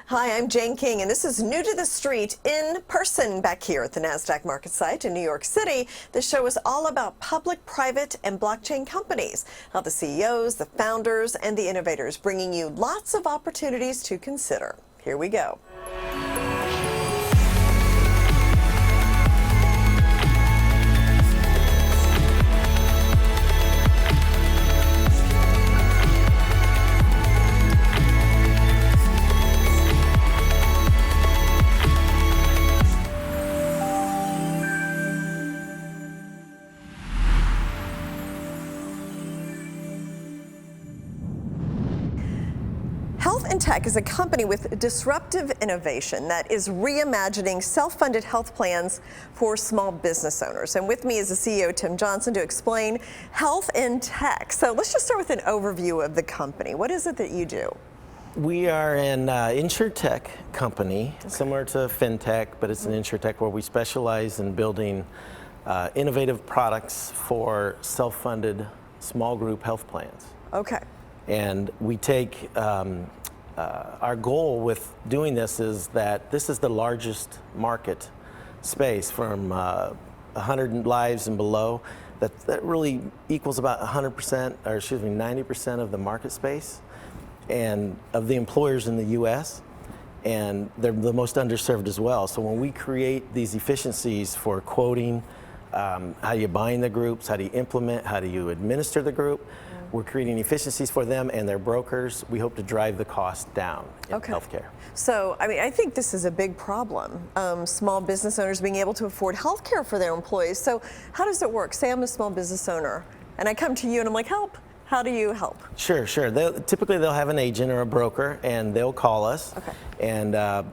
Hi, I'm Jane King, and this is New to the Street in person back here at the NASDAQ market site in New York City. This show is all about public, private, and blockchain companies, how the CEOs, the founders, and the innovators bringing you lots of opportunities to consider. Here we go. Health and Tech is a company with disruptive innovation that is reimagining self-funded health plans for small business owners. And with me is the CEO, Tim Johnson, to explain Health and Tech. So let's just start with an overview of the company. What is it that you do? We are an insurtech company, similar to fintech, but it's an insurtech where we specialize in building innovative products for self-funded small group health plans. Okay. And we take, our goal with doing this is that this is the largest market space from 100 lives and below. That really equals about 100%, or excuse me, 90% of the market space and of the employers in the US. And they're the most underserved as well. So when we create these efficiencies for quoting, how do you bind the groups, how do you implement, how do you administer the group, we're creating efficiencies for them and their brokers. We hope to drive the cost down in healthcare. So, I mean, I think this is a big problem. Small business owners being able to afford healthcare for their employees. So how does it work? Say I'm a small business owner and I come to you and I'm like, help. How do you help? Sure. Typically they'll have an agent or a broker and they'll call us. Okay. And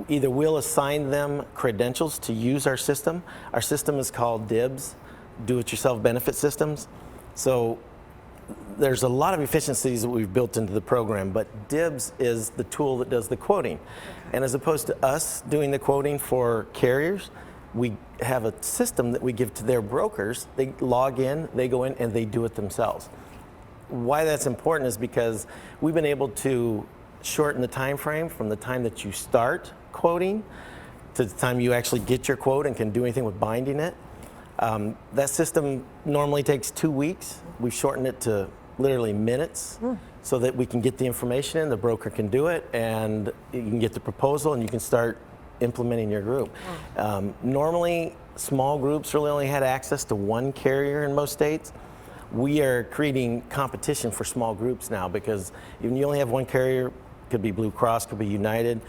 either we'll assign them credentials to use our system. Our system is called DIBS, Do-It-Yourself Benefit Systems. So there's a lot of efficiencies that we've built into the program, but DIBS is the tool that does the quoting. And as opposed to us doing the quoting for carriers, we have a system that we give to their brokers. They log in, they go in, and they do it themselves. Why that's important is because we've been able to shorten the time frame from the time that you start quoting to the time you actually get your quote and can do anything with binding it. That system normally takes 2 weeks. We've shortened it to literally minutes so that we can get the information in, the broker can do it, and you can get the proposal and you can start implementing your group. Normally, small groups really only had access to one carrier in most states. We are creating competition for small groups now because even you only have one carrier, could be Blue Cross, could be United.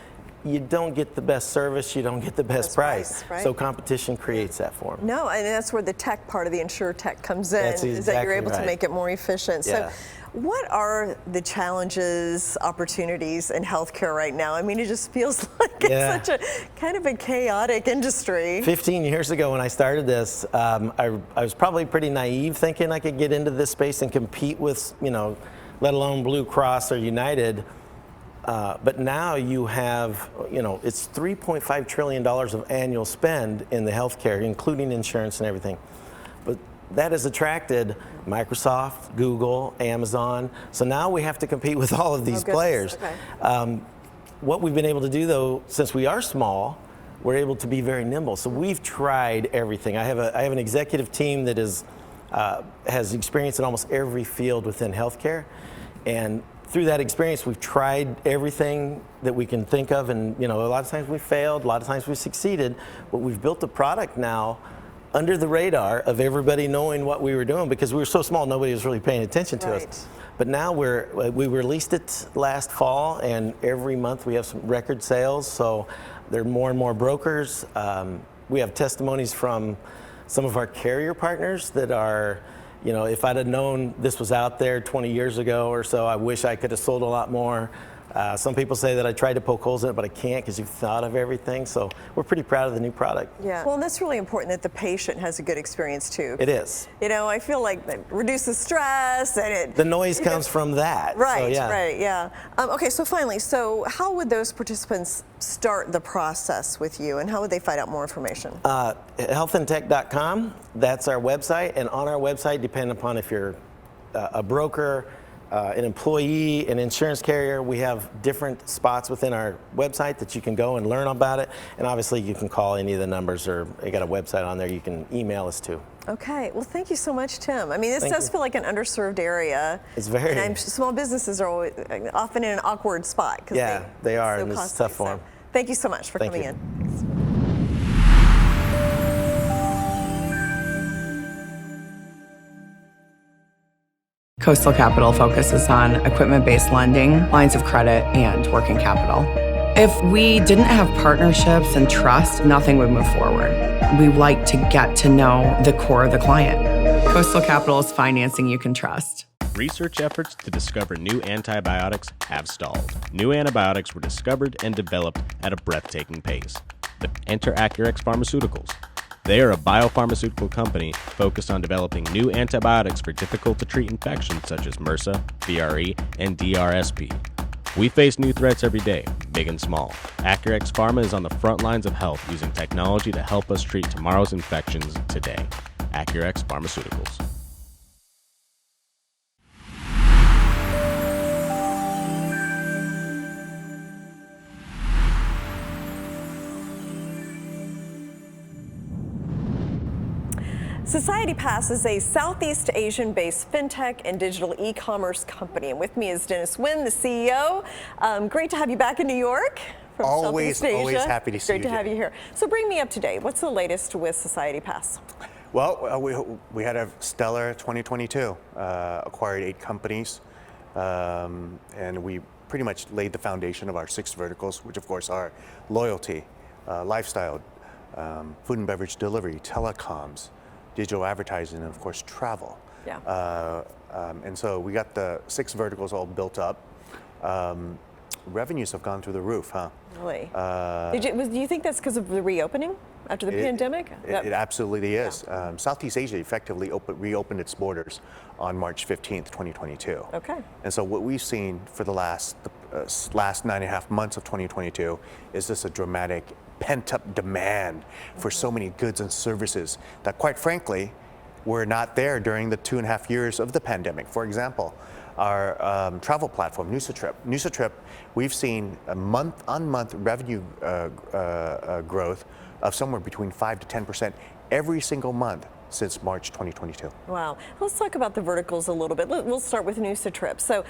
You don't get the best service, you don't get the best price. Right? So competition creates that for them. No, and that's where the tech part of the InsurTech comes in, That's exactly is that you're able right. to make it more efficient. Yeah. So what are the challenges, opportunities in healthcare right now? I mean, it just feels like it's such a kind of a chaotic industry. 15 years ago when I started this, I was probably pretty naive thinking I could get into this space and compete with, let alone Blue Cross or United. But now you have, it's $3.5 trillion of annual spend in the healthcare, including insurance and everything. But that has attracted Microsoft, Google, Amazon. So now we have to compete with all of these players. Okay. What we've been able to do, though, since we are small, we're able to be very nimble. So we've tried everything. I have an executive team that has experience in almost every field within healthcare. And through that experience, we've tried everything that we can think of, and a lot of times we failed, a lot of times we succeeded, but we've built a product now under the radar of everybody knowing what we were doing because we were so small, nobody was really paying attention to us. But now we released it last fall, and every month we have some record sales, so there are more and more brokers. We have testimonies from some of our carrier partners that are, if I'd have known this was out there 20 years ago or so, I wish I could have sold a lot more. Some people say that I tried to poke holes in it, but I can't because you've thought of everything. So we're pretty proud of the new product. Yeah. Well, and that's really important that the patient has a good experience too. It is. I feel like it reduces stress and the noise comes from that. Right. So, yeah. Right. Yeah. Okay. So finally, how would those participants start the process with you, and how would they find out more information? Healthandtech.com. That's our website, and on our website, depending upon if you're a broker, an employee, an insurance carrier, we have different spots within our website that you can go and learn about it. And obviously you can call any of the numbers, or you got a website on there you can email us to. Okay, well, thank you so much, Tim. I mean, this does feel like an underserved area. It's very. And small businesses are always, often in an awkward spot. Yeah, they are, and costly, it's tough for them. Thank you so much for coming in. Coastal Capital focuses on equipment-based lending, lines of credit, and working capital. If we didn't have partnerships and trust, nothing would move forward. We like to get to know the core of the client. Coastal Capital is financing you can trust. Research efforts to discover new antibiotics have stalled. New antibiotics were discovered and developed at a breathtaking pace. Enter Acurex Pharmaceuticals. They are a biopharmaceutical company focused on developing new antibiotics for difficult-to-treat infections such as MRSA, VRE, and DRSP. We face new threats every day, big and small. Acurex Pharma is on the front lines of health using technology to help us treat tomorrow's infections today. Acurex Pharmaceuticals. Societypass is a Southeast Asian-based fintech and digital e-commerce company. And with me is Nguyen, the CEO. Great to have you back in New York. From Always happy to see you. Great to have you here. So bring me up to date. What's the latest with Societypass? Well, we had a stellar 2022. Acquired 8 companies, and we pretty much laid the foundation of our 6 verticals, which of course are loyalty, lifestyle, food and beverage delivery, telecoms, digital advertising, and of course travel. Yeah. And so we got the 6 verticals all built up. Revenues have gone through the roof, huh? Really? Do you think that's because of the reopening after the pandemic? It absolutely is. Yeah. Southeast Asia effectively reopened its borders on March 15th, 2022. Okay. And so what we've seen for the last 9.5 months of 2022 is this a dramatic pent-up demand for so many goods and services that, quite frankly, were not there during the 2.5 years of the pandemic. For example, our travel platform, Nusatrip, we've seen a month-on-month revenue growth of somewhere between 5 to 10% every single month since March 2022. Wow. Let's talk about the verticals a little bit. We'll start with Nusatrip. So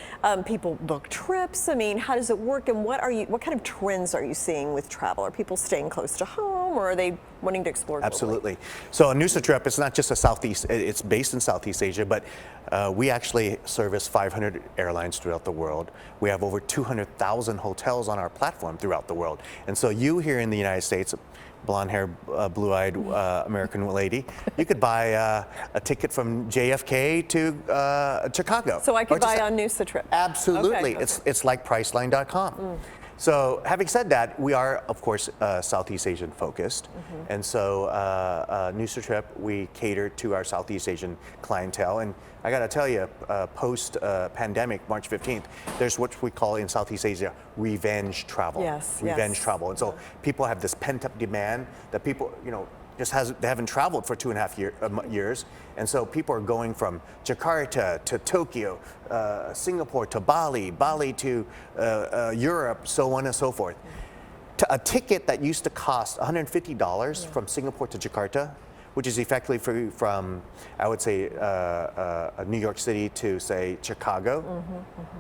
people book trips. I mean, how does it work, and what kind of trends are you seeing with travel? Are people staying close to home, or are they wanting to explore globally? Absolutely. So Nusatrip, it's not just it's based in Southeast Asia, but we actually service 500 airlines throughout the world. We have over 200,000 hotels on our platform throughout the world. And so you here in the United States, blonde-haired, blue-eyed American lady, you could buy a ticket from JFK to Chicago. So I could buy on Nusatrip? Absolutely. Okay. It's like Priceline.com. So having said that, we are, of course, Southeast Asian focused. And so Nusatrip, we cater to our Southeast Asian clientele. And I got to tell you, post-pandemic, March 15th, there's what we call in Southeast Asia revenge travel. Yes. Revenge travel. And so people have this pent-up demand that people, they haven't traveled for 2.5 years. And so people are going from Jakarta to Tokyo, Singapore to Bali, Bali to Europe, so on and so forth. A ticket that used to cost $150 from Singapore to Jakarta, which is effectively from, I would say, New York City to, say, Chicago,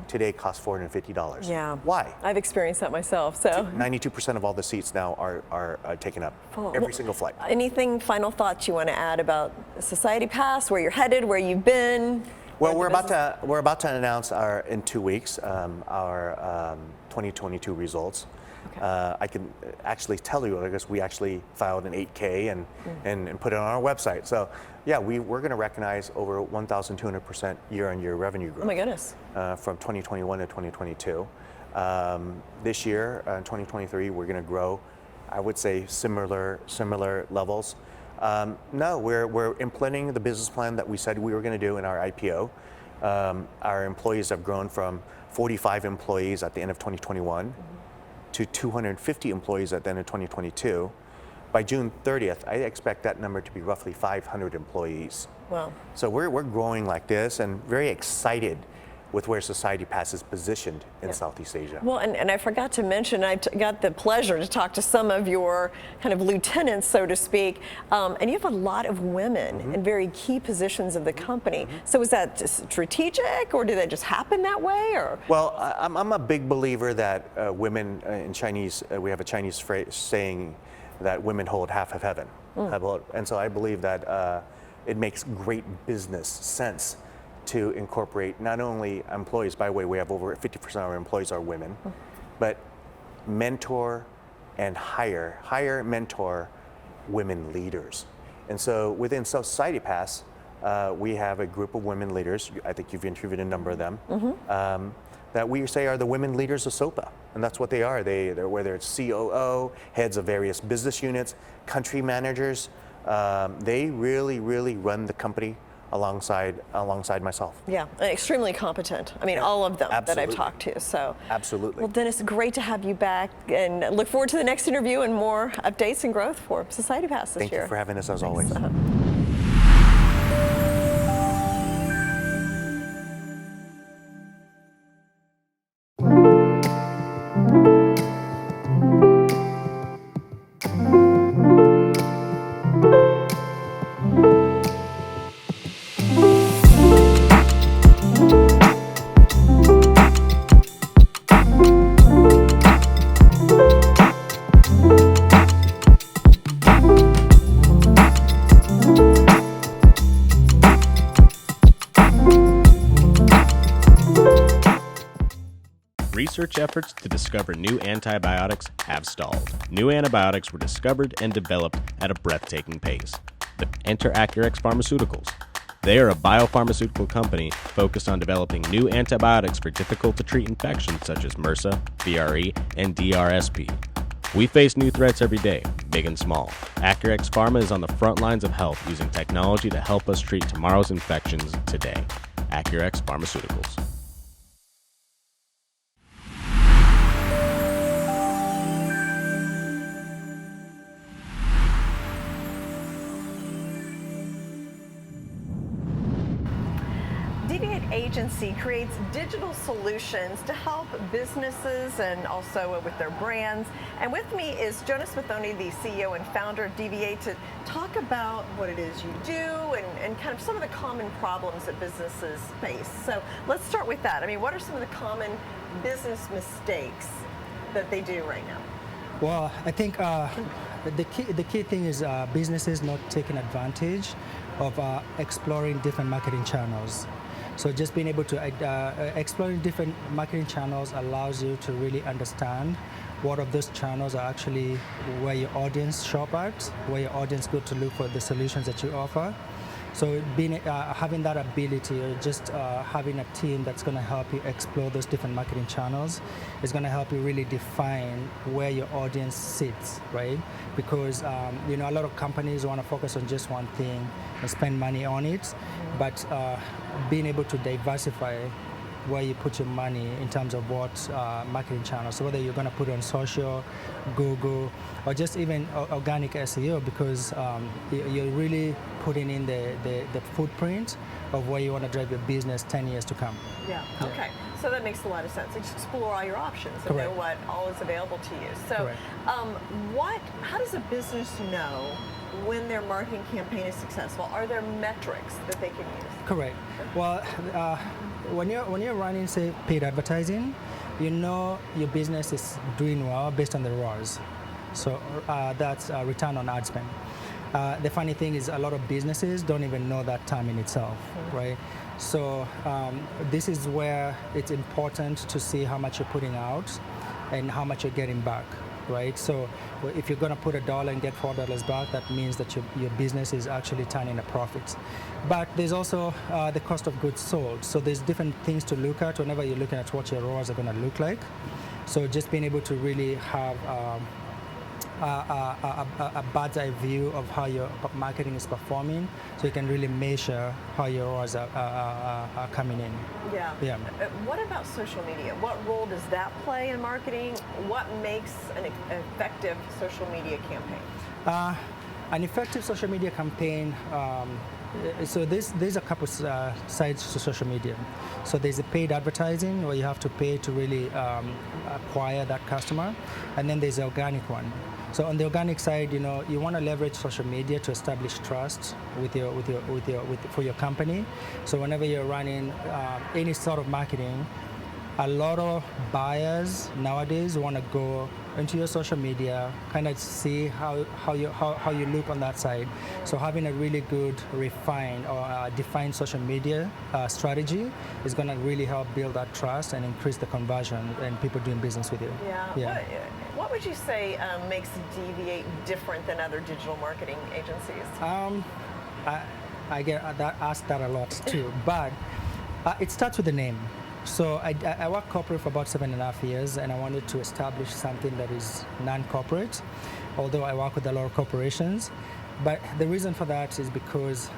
today costs $450. Yeah. Why? I've experienced that myself. So 92% of all the seats now are taken up, every single flight. Anything, final thoughts you want to add about Societypass, where you're headed, where you've been? Well, we're about to announce in 2 weeks our 2022 results. Okay. I can actually tell you, because we actually filed an 8K and put it on our website. So yeah, we're going to recognize over 1,200% year-on-year revenue growth. Oh my goodness. From 2021 to 2022. This year, 2023, we're going to grow, I would say, similar levels. No, we're implementing the business plan that we said we were going to do in our IPO. Our employees have grown from 45 employees at the end of 2021 to 250 employees at the end of 2022. By June 30th, I expect that number to be roughly 500 employees. Wow. So we're growing like this, and very excited with where Societypass is positioned in Southeast Asia. Well, and I forgot to mention, I got the pleasure to talk to some of your kind of lieutenants, so to speak, and you have a lot of women in very key positions of the company. So is that just strategic, or did that just happen that way? Or Well, I'm a big believer that women in Chinese, we have a Chinese phrase saying that women hold half of heaven. And so I believe that it makes great business sense to incorporate not only employees, by the way, we have over 50% of our employees are women, but mentor and hire mentor women leaders. And so within Societypass, we have a group of women leaders, I think you've interviewed a number of them, that we say are the women leaders of SOPA. And that's what they are. They're whether it's COO, heads of various business units, country managers, they really run the company alongside myself. yeah, and extremely competent. I mean, all of them that I've Absolutely. talked to. So Absolutely. well, Dennis, great to have you back, and look forward to the next interview and more updates and growth for Societypass this Thank year. you for having us as always. Research efforts to discover new antibiotics have stalled. New antibiotics were discovered and developed at a breathtaking pace. Enter Acurex Pharmaceuticals. They are a biopharmaceutical company focused on developing new antibiotics for difficult-to-treat infections such as MRSA, VRE, and DRSP. We face new threats every day, big and small. Acurex Pharma is on the front lines of health using technology to help us treat tomorrow's infections today. Acurex Pharmaceuticals. Deviate agency creates digital solutions to help businesses and also with their brands. And with me is Jonas Muthoni, the CEO and founder of Deviate, to talk about what it is you do and kind of some of the common problems that businesses face. So let's start with that. I mean, what are some of the common business mistakes that they do right now? Well, I think the key thing is businesses not taking advantage of exploring different marketing channels. So just being able to exploring different marketing channels allows you to really understand what of those channels are actually where your audience shop at, where your audience go to look for the solutions that you offer. So having that ability, or just having a team that's going to help you explore those different marketing channels is going to help you really define where your audience sits, right? Because a lot of companies want to focus on just one thing and spend money on it, but being able to diversify where you put your money in terms of what marketing channels, so whether you're going to put it on social, Google, or just even organic SEO, because you're really putting in the footprint of where you want to drive your business 10 years to come. Yeah, okay. So that makes a lot of sense. Just explore all your options and Correct. know what all is available to you. So how does a business know when their marketing campaign is successful? Are there metrics that they can use? Correct. Well, when you're running, say, paid advertising, you know your business is doing well based on the ROAS. So that's return on ad spend. The funny thing is a lot of businesses don't even know that term in itself, right? So this is where it's important to see how much you're putting out and how much you're getting back, right? So if you're going to put $1 and get $4 back, that means that your business is actually turning a profit. But there's also the cost of goods sold. So there's different things to look at whenever you're looking at what your ROAS are going to look like. So just being able to really have a bird's eye view of how your marketing is performing, so you can really measure how your ROAS are coming in. Yeah. What about social media? What role does that play in marketing? What makes an effective social media campaign? An effective social media campaign, so there's a couple sides to social media. So there's a paid advertising where you have to pay to really acquire that customer, and then there's the organic one. So on the organic side, you want to leverage social media to establish trust for your company. So whenever you're running any sort of marketing, a lot of buyers nowadays want to go into your social media, kind of see how you look on that side. So having a really good, refined or defined social media strategy is going to really help build that trust and increase the conversion and people doing business with you. Yeah. What would you say makes Deviate different than other digital marketing agencies? I get asked that a lot too, but it starts with the name. So I worked corporate for about 7.5 years, and I wanted to establish something that is non-corporate, although I work with a lot of corporations. But the reason for that is because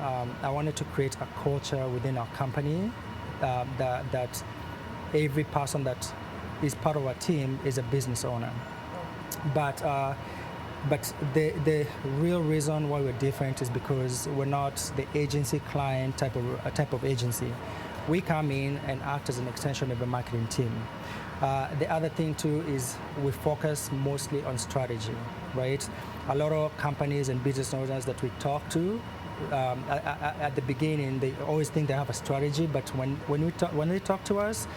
I wanted to create a culture within our company that every person that is part of our team is a business owner. But the real reason why we're different is because we're not the agency client type of agency. We come in and act as an extension of the marketing team. The other thing too is we focus mostly on strategy, right? A lot of companies and business owners that we talk to, at the beginning, they always think they have a strategy, but when they talk to us,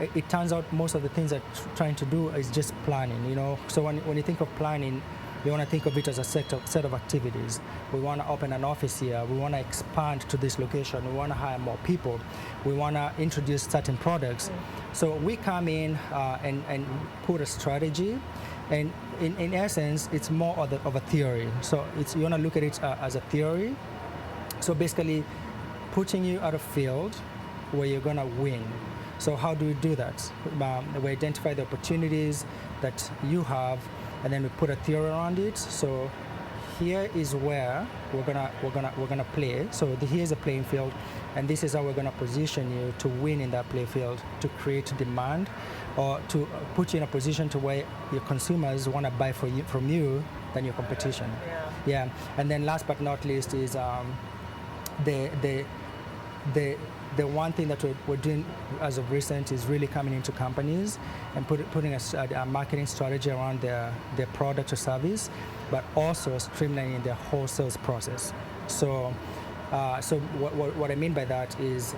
it turns out most of the things they're trying to do is just planning, So when you think of planning, we want to think of it as a set of activities. We want to open an office here. We want to expand to this location. We want to hire more people. We want to introduce certain products. So we come in and put a strategy. And in essence, it's more of a theory. So you want to look at it as a theory. So basically, putting you at a field where you're going to win. So how do we do that? We identify the opportunities that you have, and then we put a theory around it. So here is where we're gonna play. So here's a playing field, and this is how we're gonna position you to win in that play field, to create demand, or to put you in a position to where your consumers want to buy from you than your competition. Yeah. And then last but not least is the one thing that we're doing as of recent is really coming into companies and putting a marketing strategy around their product or service, but also streamlining their whole sales process. So what I mean by that is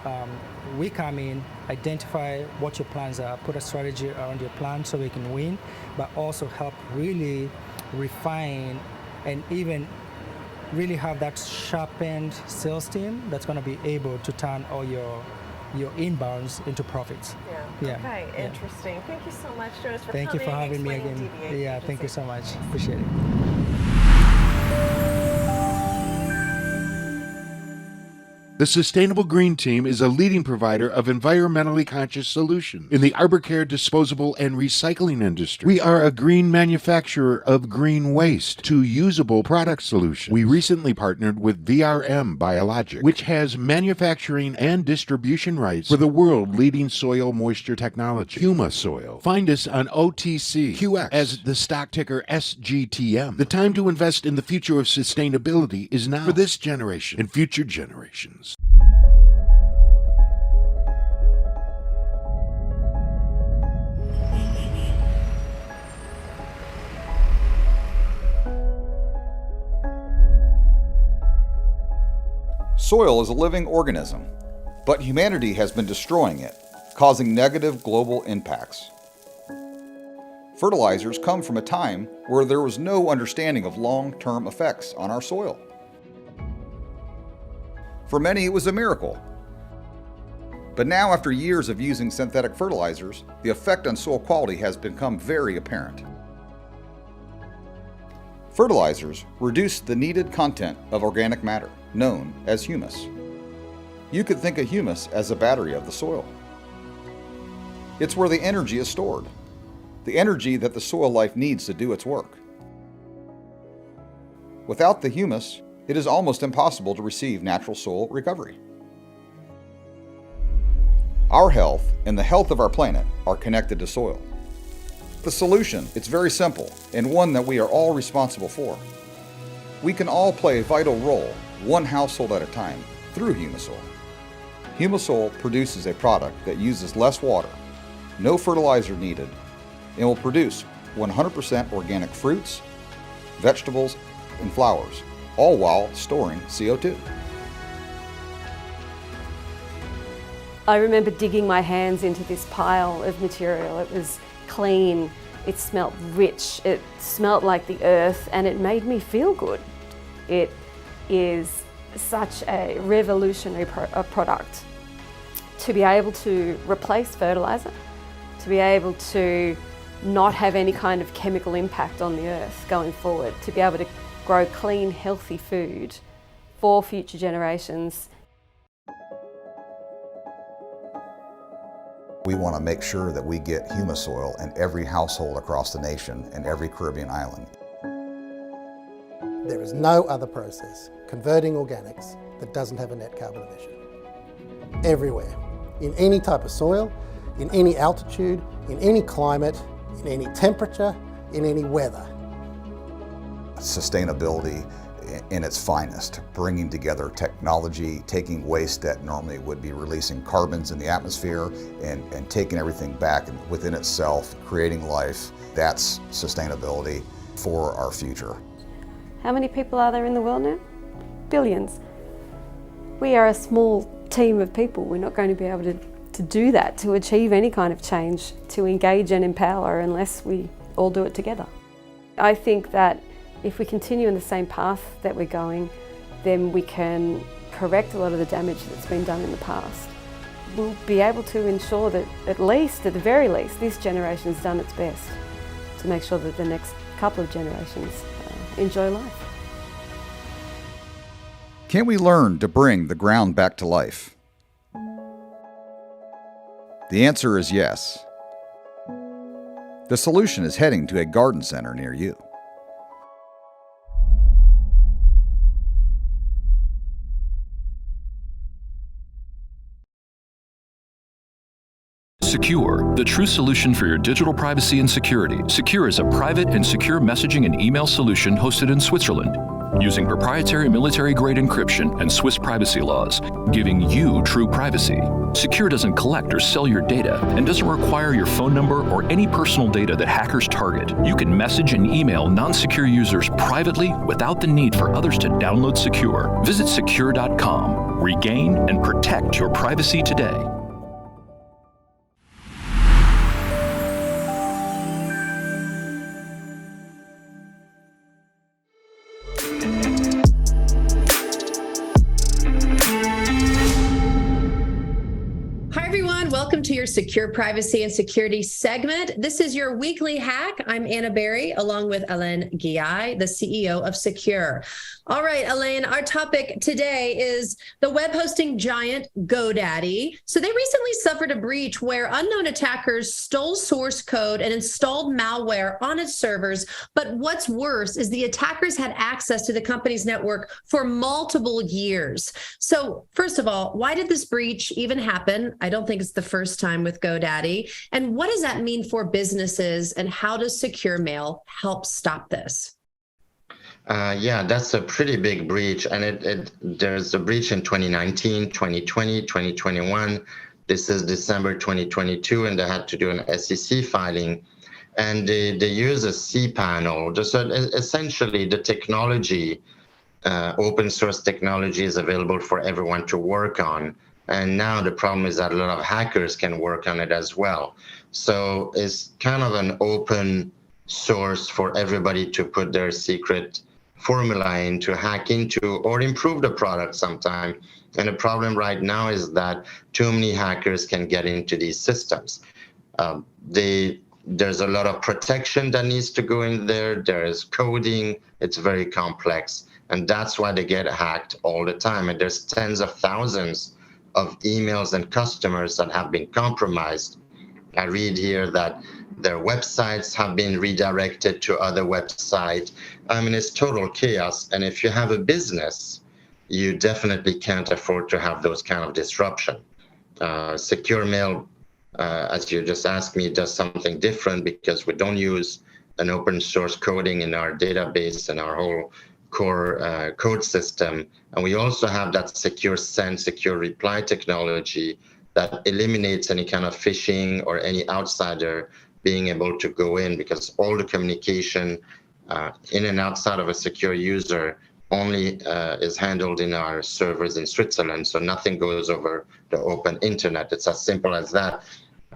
we come in, identify what your plans are, put a strategy around your plan so we can win, but also help really refine and even really have that sharpened sales team that's going to be able to turn all your inbounds into profits. Okay, interesting. Thank you so much, Jonas, for coming. Thank you for having me again. Deviate. Thank you so much. Appreciate it. The Sustainable Green Team is a leading provider of environmentally conscious solutions in the arbor care, disposable, and recycling industry. We are a green manufacturer of green waste to usable product solutions. We recently partnered with VRM Biologic, which has manufacturing and distribution rights for the world-leading soil moisture technology, HumiSoil. Find us on OTCQX as the stock ticker SGTM. The time to invest in the future of sustainability is now for this generation and future generations. Soil is a living organism, but humanity has been destroying it, causing negative global impacts. Fertilizers come from a time where there was no understanding of long-term effects on our soil. For many, it was a miracle. But now, after years of using synthetic fertilizers, the effect on soil quality has become very apparent. Fertilizers reduce the needed content of organic matter, known as humus. You could think of humus as a battery of the soil. It's where the energy is stored, the energy that the soil life needs to do its work. Without the humus, it is almost impossible to receive natural soil recovery. Our health and the health of our planet are connected to soil. The solution, it's very simple, and one that we are all responsible for. We can all play a vital role, one household at a time, through HumiSoil. HumiSoil produces a product that uses less water, no fertilizer needed, and will produce 100% organic fruits, vegetables, and flowers, all while storing CO2. I remember digging my hands into this pile of material. It was clean, it smelled rich, it smelled like the earth, and it made me feel good. It is such a revolutionary product. To be able to replace fertilizer, to be able to not have any kind of chemical impact on the earth going forward, to be able to grow clean, healthy food for future generations. We want to make sure that we get HumiSoil in every household across the nation and every Caribbean island. There is no other process converting organics that doesn't have a net carbon emission. Everywhere, in any type of soil, in any altitude, in any climate, in any temperature, in any weather. Sustainability in its finest, bringing together technology, taking waste that normally would be releasing carbons in the atmosphere and taking everything back within itself, creating life. That's sustainability for our future. How many people are there in the world now? Billions. We are a small team of people. We're not going to be able to do that, to achieve any kind of change, to engage and empower unless we all do it together. I think that if we continue in the same path that we're going, then we can correct a lot of the damage that's been done in the past. We'll be able to ensure that at the very least, this generation has done its best to make sure that the next couple of generations enjoy life. Can we learn to bring the ground back to life? The answer is yes. The solution is heading to a garden center near you. SKUR, the true solution for your digital privacy and security. SKUR is a private and secure messaging and email solution hosted in Switzerland, using proprietary military-grade encryption and Swiss privacy laws, giving you true privacy. SKUR doesn't collect or sell your data and doesn't require your phone number or any personal data that hackers target. You can message and email non-secure users privately without the need for others to download SKUR. Visit SKUR.com. Regain and protect your privacy today. Welcome to your Secure Privacy and Security segment. This is your weekly hack. I'm Anna Berry, along with Alain Ghiai, the CEO of Sekur. All right, Alain, our topic today is the web hosting giant GoDaddy. So they recently suffered a breach where unknown attackers stole source code and installed malware on its servers. But what's worse is the attackers had access to the company's network for multiple years. So first of all, why did this breach even happen? I don't think it's the first time with GoDaddy. And what does that mean for businesses, and how does Secure Mail help stop this? Yeah, that's a pretty big breach, and there's a breach in 2019, 2020, 2021. This is December 2022, and they had to do an SEC filing, and they use a cPanel. So essentially, the technology, open source technology, is available for everyone to work on. And now the problem is that a lot of hackers can work on it as well. So it's kind of an open source for everybody to put their secret formula in, to hack into, or improve the product sometime. And the problem right now is that too many hackers can get into these systems. There's a lot of protection that needs to go in there. There is coding. It's very complex. And that's why they get hacked all the time. And there's tens of thousands of emails and customers that have been compromised. I read here that their websites have been redirected to other websites. I mean, it's total chaos. And if you have a business, you definitely can't afford to have those kind of disruption. Secure Mail, as you just asked me, does something different because we don't use an open source coding in our database and our whole core code system. And we also have that secure send, secure reply technology that eliminates any kind of phishing or any outsider being able to go in, because all the communication in and outside of a secure user only is handled in our servers in Switzerland, so nothing goes over the open internet. It's as simple as that,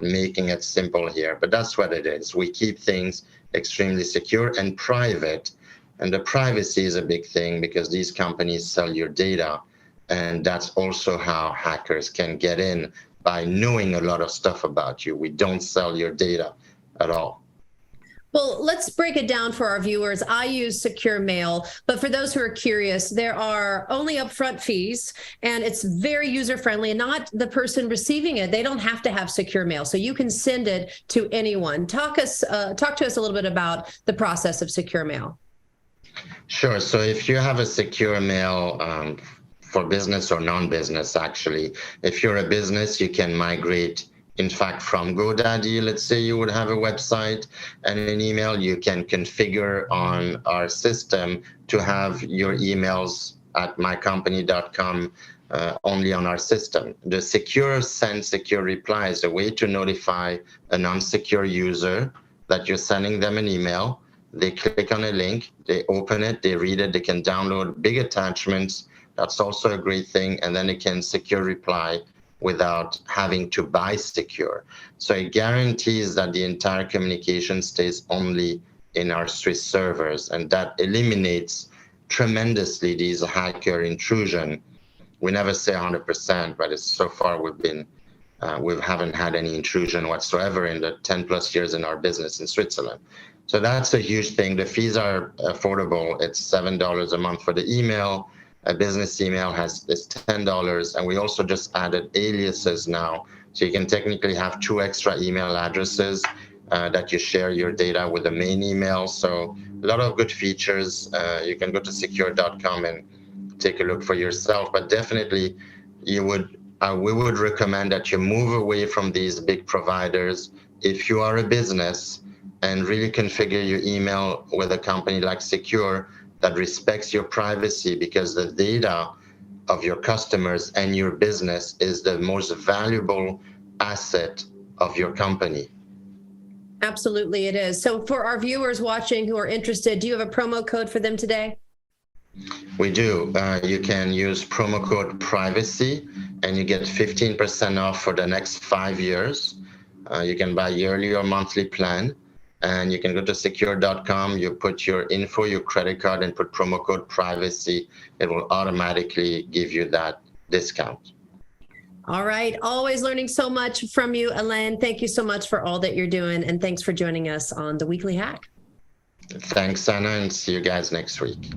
making it simple here. But that's what it is. We keep things extremely secure and private, and the privacy is a big thing because these companies sell your data, and that's also how hackers can get in, by knowing a lot of stuff about you. We don't sell your data at all. Well, let's break it down for our viewers. I use Secure Mail, but for those who are curious, there are only upfront fees, and it's very user-friendly, and not the person receiving it. They don't have to have Secure Mail, so you can send it to anyone. Talk to us a little bit about the process of Secure Mail. Sure. So if you have a Secure Mail for business or non-business, actually, if you're a business, you can migrate. In fact, from GoDaddy, let's say you would have a website and an email, you can configure on our system to have your emails at mycompany.com only on our system. The secure send, secure reply is a way to notify a non-secure user that you're sending them an email. They click on a link, they open it, they read it, they can download big attachments. That's also a great thing. And then they can secure reply without having to buy Secure. So it guarantees that the entire communication stays only in our Swiss servers, and that eliminates tremendously these hacker intrusion. We never say 100%, but it's, so far we haven't had any intrusion whatsoever in the 10 plus years in our business in Switzerland. So that's a huge thing. The fees are affordable. It's $7 a month for the email. A business email is $10, and we also just added aliases now. So you can technically have 2 extra email addresses that you share your data with the main email. So a lot of good features. You can go to secure.com and take a look for yourself. But definitely, we would recommend that you move away from these big providers if you are a business, and really configure your email with a company like Secure that respects your privacy, because the data of your customers and your business is the most valuable asset of your company. Absolutely, it is. So for our viewers watching who are interested, do you have a promo code for them today? We do. You can use promo code privacy, and you get 15% off for the next 5 years. You can buy yearly or monthly plan. And you can go to secure.com, you put your info, your credit card, and put promo code privacy. It will automatically give you that discount. All right. Always learning so much from you, Alain. Thank you so much for all that you're doing. And thanks for joining us on The Weekly Hack. Thanks, Anna, and see you guys next week.